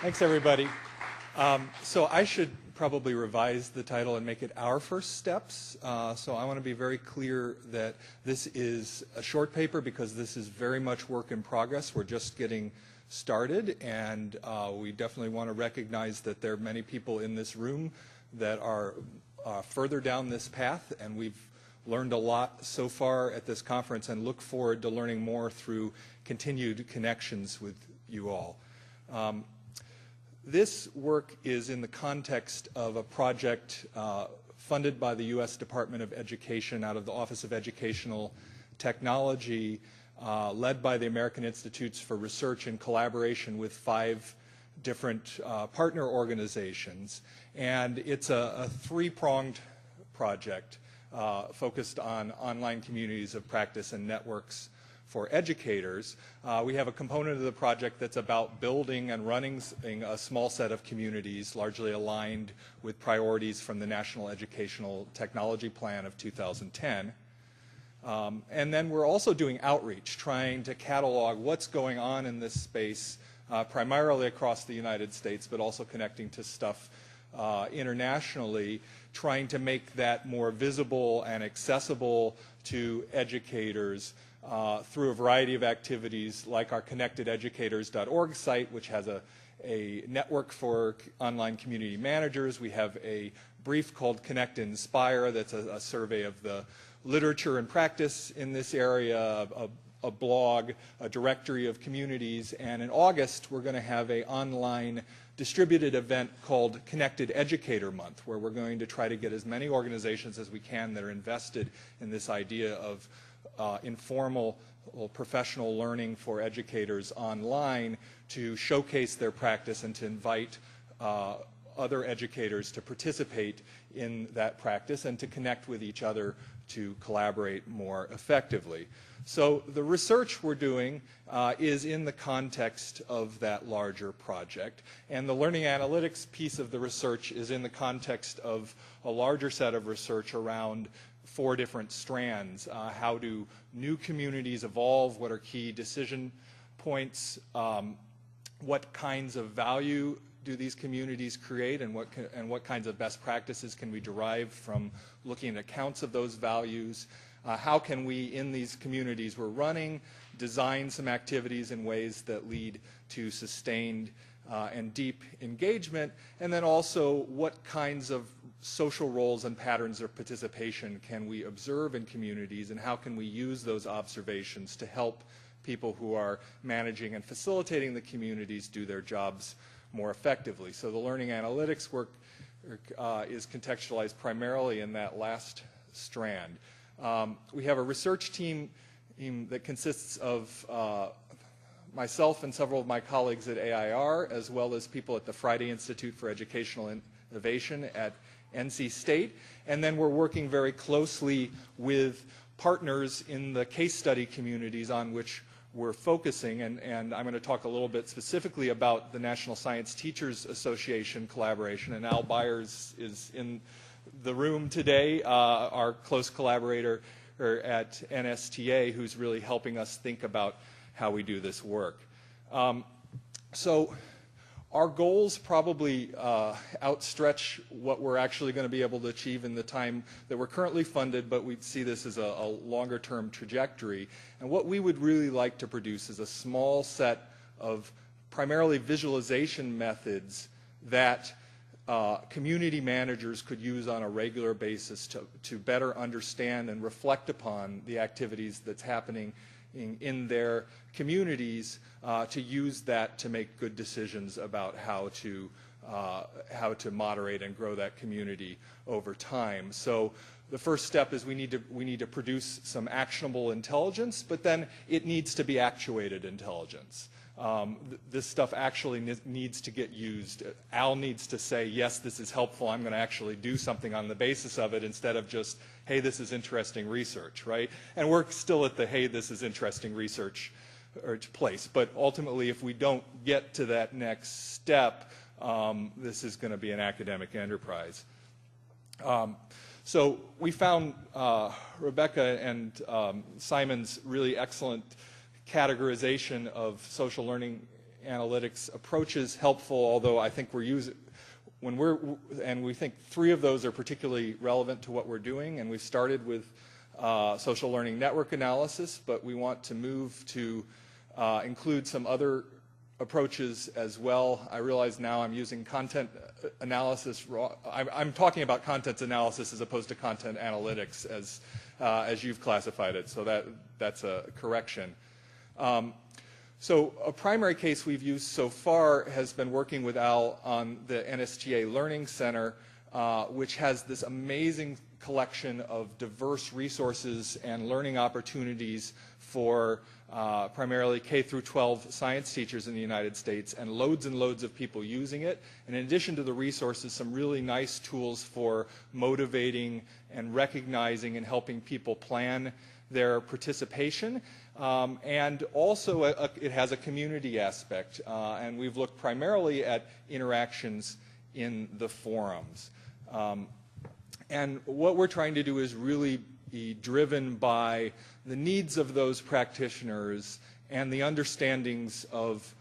Thanks, everybody. So I should probably revise the title and make it Our First Steps. So I want to be very clear that this is a short paper because this is very much work in progress. We're just getting started, and we definitely want to recognize that there are many people in this room that are further down this path, and we've learned a lot so far at this conference and look forward to learning more through continued connections with you all. This work is in the context of a project funded by the U.S. Department of Education out of the Office of Educational Technology, led by the American Institutes for Research in collaboration with 5 different partner organizations. And it's a 3-pronged project focused on online communities of practice and networks for educators. We have a component of the project that's about building and running a small set of communities largely aligned with priorities from the National Educational Technology Plan of 2010. And then we're also doing outreach, trying to catalog what's going on in this space, primarily across the United States, but also connecting to stuff internationally, trying to make that more visible and accessible to educators through a variety of activities like our connectededucators.org site, which has a network for online community managers. We have a brief called Connect Inspire that's a survey of the literature and practice in this area, a blog, a directory of communities, and in August we're going to have an online distributed event called Connected Educator Month, where we're going to try to get as many organizations as we can that are invested in this idea of informal or professional learning for educators online to showcase their practice and to invite other educators to participate in that practice and to connect with each other to collaborate more effectively. So the research we're doing is in the context of that larger project, and the learning analytics piece of the research is in the context of a larger set of research around 4 different strands. How do new communities evolve? What are key decision points? What kinds of value do these communities create, and what kinds of best practices can we derive from looking at accounts of those values? How can we, in these communities we're running, design some activities in ways that lead to sustained and deep engagement? And then also, what kinds of social roles and patterns of participation can we observe in communities, and how can we use those observations to help people who are managing and facilitating the communities do their jobs more effectively? So the learning analytics work is contextualized primarily in that last strand. We have a research team that consists of myself and several of my colleagues at AIR, as well as people at the Friday Institute for Educational Innovation at NC State. And then we're working very closely with partners in the case study communities on which we're focusing, and I'm going to talk a little bit specifically about the National Science Teachers Association collaboration, and Al Byers is in the room today, our close collaborator at NSTA, who's really helping us think about how we do this work. So our goals probably outstretch what we're actually going to be able to achieve in the time that we're currently funded, but we see this as a longer-term trajectory. And what we would really like to produce is a small set of primarily visualization methods that community managers could use on a regular basis to better understand and reflect upon the activities that's happening in their communities, to use that to make good decisions about how to moderate and grow that community over time. So the first step is we need to produce some actionable intelligence, but then it needs to be actuated intelligence. This stuff actually needs to get used. Al needs to say, yes, this is helpful, I'm going to actually do something on the basis of it, instead of just, hey, this is interesting research, right? And we're still at the, hey, this is interesting research place. But ultimately, if we don't get to that next step, this is going to be an academic enterprise. So we found Rebecca and Simon's really excellent categorization of social learning analytics approaches helpful, although I think we think 3 of those are particularly relevant to what we're doing, and we've started with social learning network analysis, but we want to move to include some other approaches as well. I realize now I'm using content analysis. I'm talking about content analysis as opposed to content analytics as you've classified it, so that's a correction. So a primary case we've used so far has been working with Al on the NSTA Learning Center, which has this amazing collection of diverse resources and learning opportunities for primarily K through 12 science teachers in the United States, and loads of people using it. And in addition to the resources, some really nice tools for motivating and recognizing and helping people plan their participation. And also it has a community aspect, and we've looked primarily at interactions in the forums. And what we're trying to do is really be driven by the needs of those practitioners and the understandings of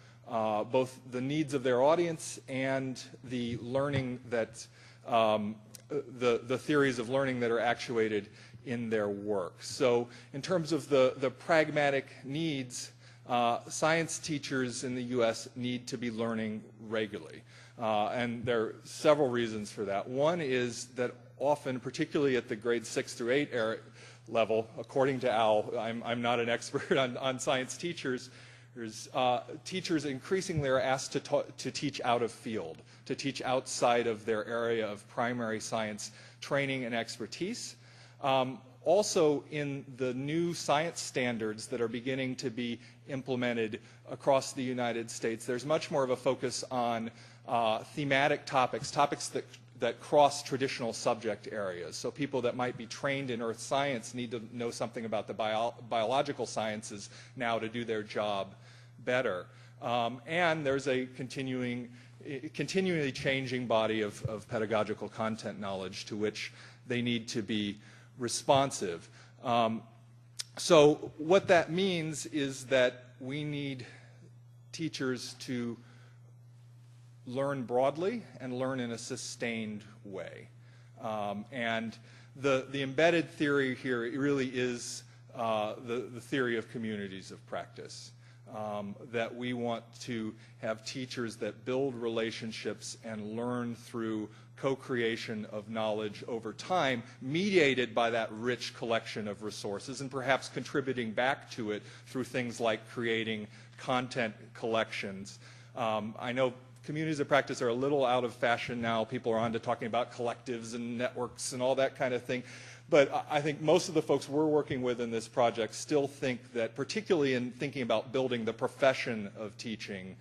both the needs of their audience and the learning that, the theories of learning that are actuated in their work. So in terms of the pragmatic needs, science teachers in the U.S. need to be learning regularly. And there are several reasons for that. One is that often, particularly at the grades 6 through 8 level, according to Al, I'm not an expert on science teachers, teachers increasingly are asked to teach out of field, to teach outside of their area of primary science training and expertise. Also, in the new science standards that are beginning to be implemented across the United States, there's much more of a focus on thematic topics that cross traditional subject areas. So people that might be trained in earth science need to know something about the biological sciences now to do their job better. And there's a continually changing body of pedagogical content knowledge to which they need to be responsive. So what that means is that we need teachers to learn broadly and learn in a sustained way. And the embedded theory here really is the theory of communities of practice. That we want to have teachers that build relationships and learn through co-creation of knowledge over time, mediated by that rich collection of resources, and perhaps contributing back to it through things like creating content collections. I know communities of practice are a little out of fashion now. People are on to talking about collectives and networks and all that kind of thing. But I think most of the folks we're working with in this project still think that, particularly in thinking about building the profession of teaching,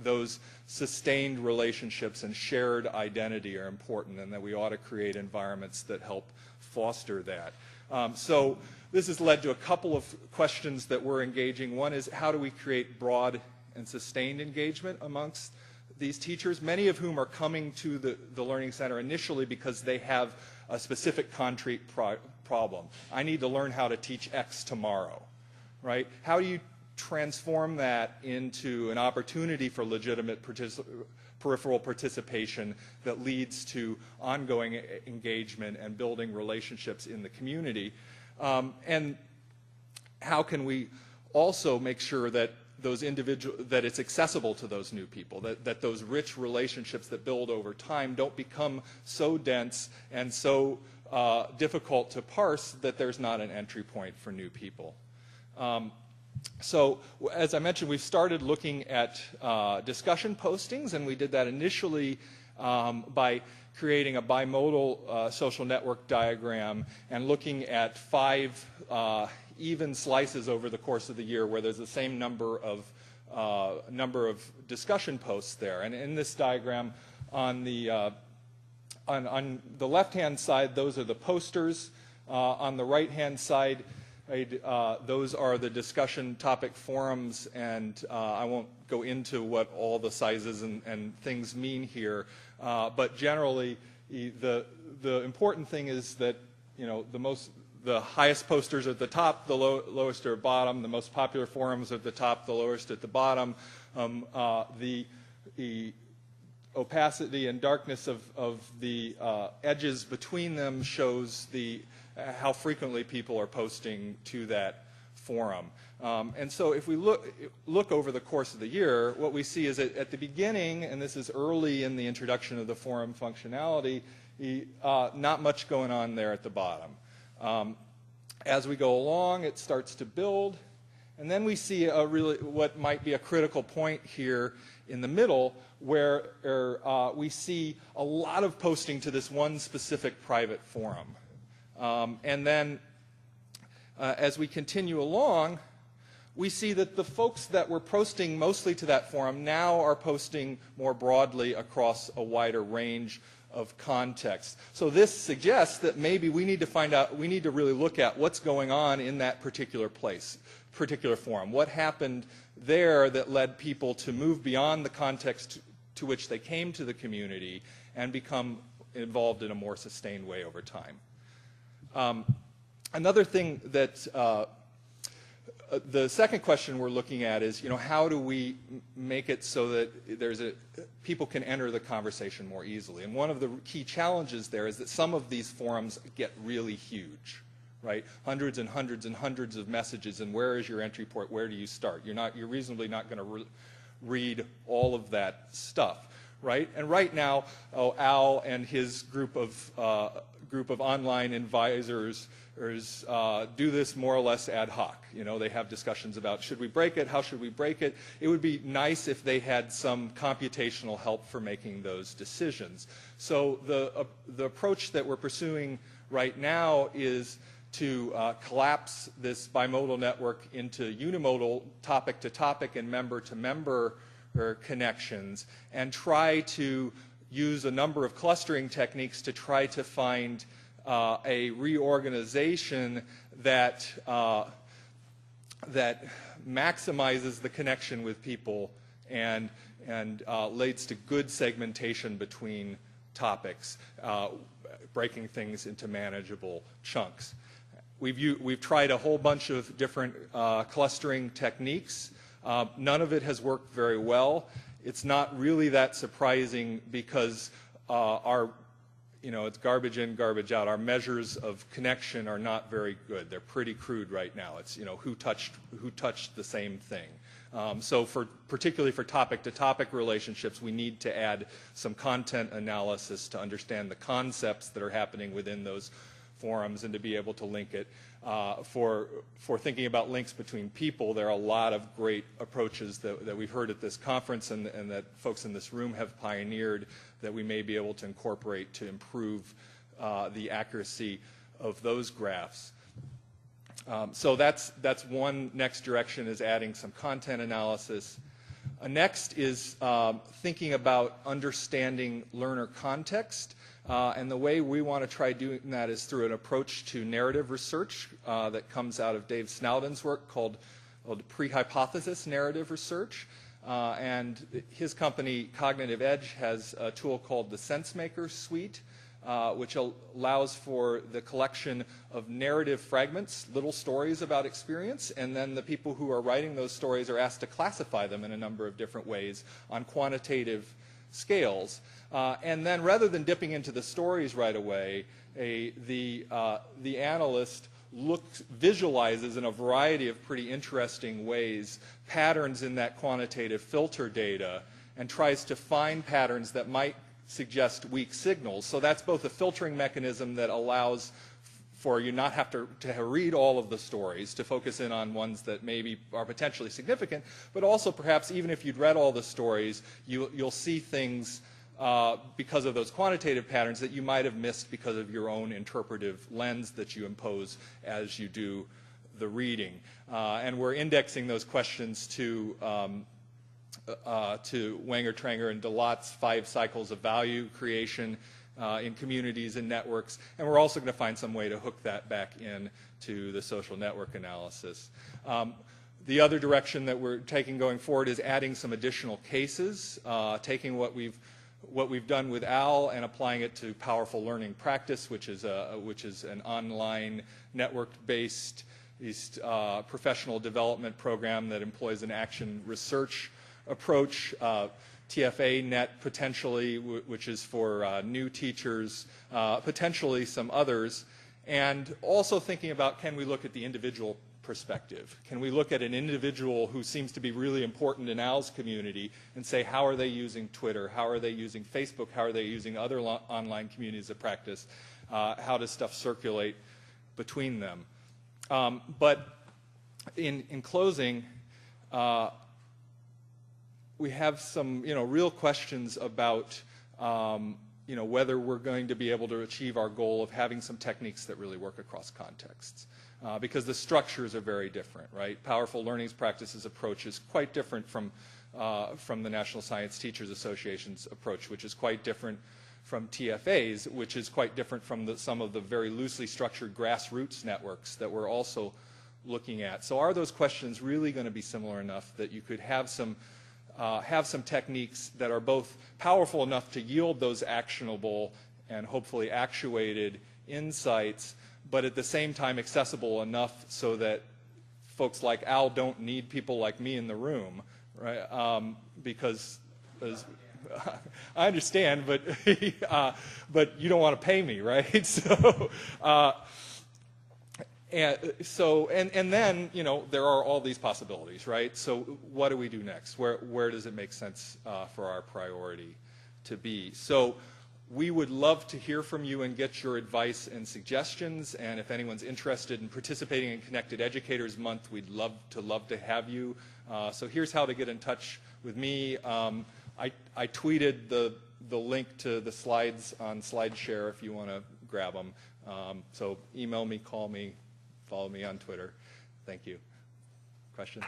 those sustained relationships and shared identity are important, and that we ought to create environments that help foster that. So this has led to a couple of questions that we're engaging. One is, how do we create broad and sustained engagement amongst these teachers, many of whom are coming to the Learning Center initially because they have a specific concrete problem. I need to learn how to teach X tomorrow, right? How do you transform that into an opportunity for legitimate peripheral participation that leads to ongoing engagement and building relationships in the community? And how can we also make sure that that it's accessible to those new people, that those rich relationships that build over time don't become so dense and so difficult to parse that there's not an entry point for new people. So as I mentioned, we've started looking at discussion postings, and we did that initially by creating a bimodal social network diagram and looking at 5 even slices over the course of the year where there's the same number of discussion posts there. And in this diagram, on the left-hand side, those are the posters. On the right-hand side, those are the discussion topic forums, and I won't go into what all the sizes and things mean here. But generally, the important thing is that, you know, the highest posters are at the top, the lowest are at the bottom, the most popular forums are at the top, the lowest at the bottom. The opacity and darkness of the edges between them shows how frequently people are posting to that forum. And so if we look over the course of the year, what we see is that at the beginning, and this is early in the introduction of the forum functionality, not much going on there at the bottom. As we go along, it starts to build, and then we see what might be a critical point here in the middle, where we see a lot of posting to this one specific private forum. And then as we continue along, we see that the folks that were posting mostly to that forum now are posting more broadly across a wider range of context. So this suggests that maybe we need to really look at what's going on in that particular forum. What happened there that led people to move beyond the context to which they came to the community and become involved in a more sustained way over time. Another thing that the second question we're looking at is, how do we make it so that people can enter the conversation more easily? And one of the key challenges there is that some of these forums get really huge, right? Hundreds and hundreds and hundreds of messages, and where is your entry point? Where do you start? You're reasonably not going to read all of that stuff, right? And right now, Al and his group of online advisors do this more or less ad hoc. They have discussions about, should we break it? How should we break it? It would be nice if they had some computational help for making those decisions. So the approach that we're pursuing right now is to collapse this bimodal network into unimodal topic-to-topic and member-to-member connections, and try to use a number of clustering techniques to try to find a reorganization that maximizes the connection with people and leads to good segmentation between topics, breaking things into manageable chunks. We've tried a whole bunch of different clustering techniques. None of it has worked very well. It's not really that surprising because it's garbage in, garbage out. Our measures of connection are not very good. They're pretty crude right now. It's who touched the same thing. So particularly for topic-to-topic relationships, we need to add some content analysis to understand the concepts that are happening within those forums and to be able to link it. For thinking about links between people, there are a lot of great approaches that we've heard at this conference and that folks in this room have pioneered that we may be able to incorporate to improve the accuracy of those graphs. So that's one next direction, is adding some content analysis. Next is thinking about understanding learner context. And the way we want to try doing that is through an approach to narrative research that comes out of Dave Snowden's work called pre-hypothesis narrative research. And his company, Cognitive Edge, has a tool called the SenseMaker Suite, which allows for the collection of narrative fragments, little stories about experience, and then the people who are writing those stories are asked to classify them in a number of different ways on quantitative scales. And then rather than dipping into the stories right away, the analyst visualizes in a variety of pretty interesting ways patterns in that quantitative filter data and tries to find patterns that might suggest weak signals. So that's both a filtering mechanism that allows for you not have to read all of the stories, to focus in on ones that maybe are potentially significant, but also perhaps even if you'd read all the stories, you'll see things because of those quantitative patterns that you might have missed because of your own interpretive lens that you impose as you do the reading. And we're indexing those questions to Wenger, Tranger, and Delot's 5 cycles of value creation in communities and networks. And we're also going to find some way to hook that back in to the social network analysis. The other direction that we're taking going forward is adding some additional cases, taking what we've done with Al and applying it to Powerful Learning Practice, which is an online network-based professional development program that employs an action research approach, TFA net potentially, which is for new teachers, potentially some others, and also thinking about, can we look at the individual perspective? Can we look at an individual who seems to be really important in Al's community and say, how are they using Twitter? How are they using Facebook? How are they using other online communities of practice? How does stuff circulate between them? But in closing, we have some real questions about whether we're going to be able to achieve our goal of having some techniques that really work across contexts. Because the structures are very different, right? Powerful Learning Practices approach is quite different from the National Science Teachers Association's approach, which is quite different from TFA's, which is quite different from some of the very loosely structured grassroots networks that we're also looking at. So are those questions really going to be similar enough that you could have some techniques that are both powerful enough to yield those actionable and hopefully actuated insights, but at the same time accessible enough so that folks like Al don't need people like me in the room, right? Because I understand, but but you don't want to pay me, right? And then there are all these possibilities, right? So what do we do next? Where does it make sense for our priority to be? So we would love to hear from you and get your advice and suggestions. And if anyone's interested in participating in Connected Educators Month, we'd love to have you. So here's how to get in touch with me. I tweeted the link to the slides on SlideShare if you want to grab them. So email me, call me, follow me on Twitter. Thank you. Questions?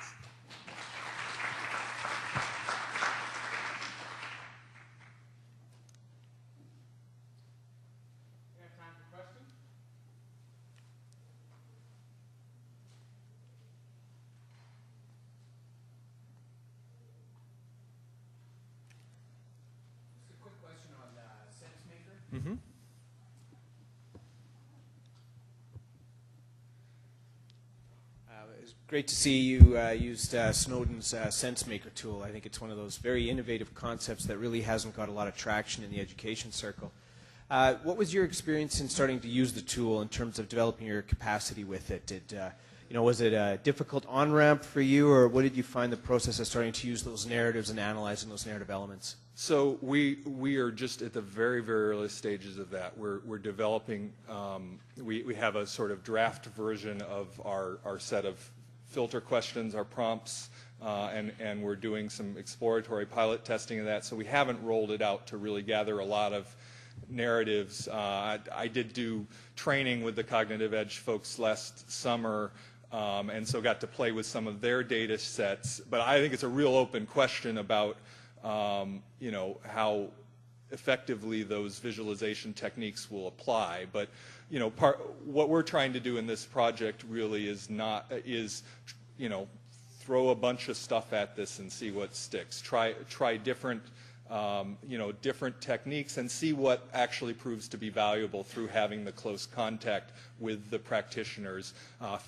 We have time for questions. Just a quick question on SenseMaker. Mm-hmm. It was great to see you used Snowden's SenseMaker tool. I think it's one of those very innovative concepts that really hasn't got a lot of traction in the education circle. What was your experience in starting to use the tool in terms of developing your capacity with it? Was it a difficult on-ramp for you, or what did you find the process of starting to use those narratives and analyzing those narrative elements? So we are just at the very, very early stages of that. We're developing, we have a sort of draft version of our set of filter questions, our prompts, and we're doing some exploratory pilot testing of that. So we haven't rolled it out to really gather a lot of narratives. I did do training with the Cognitive Edge folks last summer, and so got to play with some of their data sets. But I think it's a real open question about how effectively those visualization techniques will apply. But what we're trying to do in this project really is throw a bunch of stuff at this and see what sticks. Try different different techniques and see what actually proves to be valuable through having the close contact with the practitioners,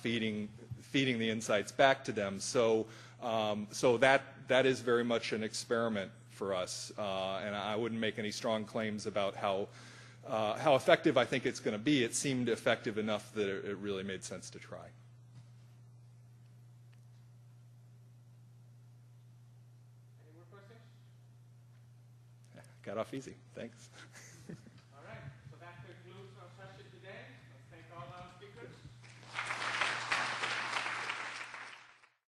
feeding the insights back to them. So that is very much an experiment for us, and I wouldn't make any strong claims about how effective I think it's going to be. It seemed effective enough that it really made sense to try. Any more questions? Got off easy. Thanks.